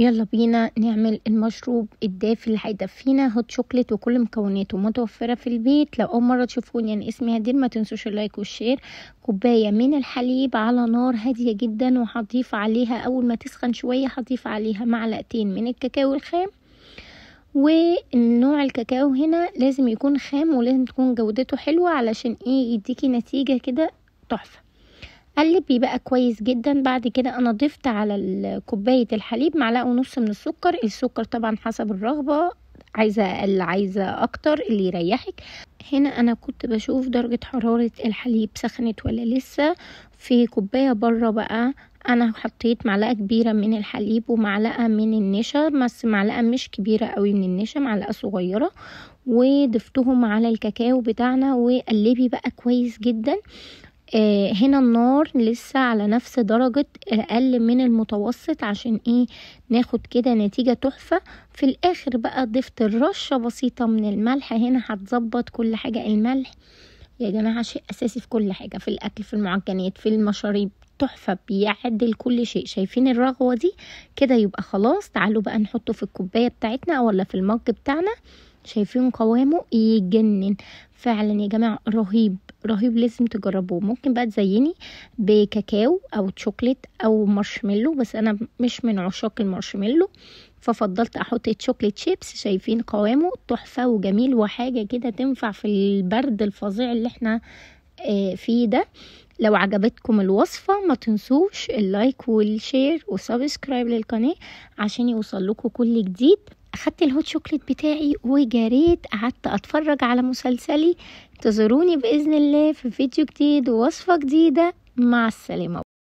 يلا بينا نعمل المشروب الدافي اللي هيدفينا. هوت شوكليت وكل مكوناته متوفرة في البيت. لو اول مرة تشوفوني انا اسمي هدير، ما تنسوش اللايك والشير. كوباية من الحليب على نار هادية جدا، وهضيف عليها اول ما تسخن شوية هضيف عليها معلقتين من الكاكاو الخام. والنوع الكاكاو هنا لازم يكون خام ولازم تكون جودته حلوة علشان يديكي نتيجة كده تحفة. قلبي بقى كويس جدا. بعد كده انا ضفت على كوبايه الحليب معلقه ونص من السكر. السكر طبعا حسب الرغبه، عايزه اقل عايزه اكتر اللي يريحك. هنا انا كنت بشوف درجه حراره الحليب سخنت ولا لسه. في كوبايه بره بقى انا حطيت معلقه كبيره من الحليب ومعلقه من النشا، بس معلقه مش كبيره قوي من النشا، معلقه صغيره، وضفتهم على الكاكاو بتاعنا. وقلبي بقى كويس جدا. هنا النار لسه على نفس درجة اقل من المتوسط عشان ناخد كده نتيجة تحفة. في الاخر بقى ضفت رشة بسيطة من الملح. هنا هتظبط كل حاجة. الملح يا جماعة شيء اساسي في كل حاجة، في الاكل، في المعجنات، في المشاريب، تحفة، بيعدل كل شيء. شايفين الرغوة دي كده؟ يبقى خلاص تعالوا بقى نحطه في الكوباية بتاعتنا ولا في المج بتاعنا. شايفين قوامه يجنن فعلا يا جماعة، رهيب رهيب، لازم تجربوه. ممكن بقى تزيني بكاكاو او شوكليت او مارشميلو، بس انا مش من عشاق المارشميلو ففضلت احط شوكليت شيبس. شايفين قوامه تحفة وجميل، وحاجة كده تنفع في البرد الفظيع اللي احنا فيه ده. لو عجبتكم الوصفة ما تنسوش اللايك والشير وسبسكرايب للقناة عشان يوصل لكم كل جديد. اخدت الهوت شوكليت بتاعي وجريت قعدت اتفرج على مسلسلي. انتظروني باذن الله في فيديو جديد ووصفة جديدة. مع السلامة.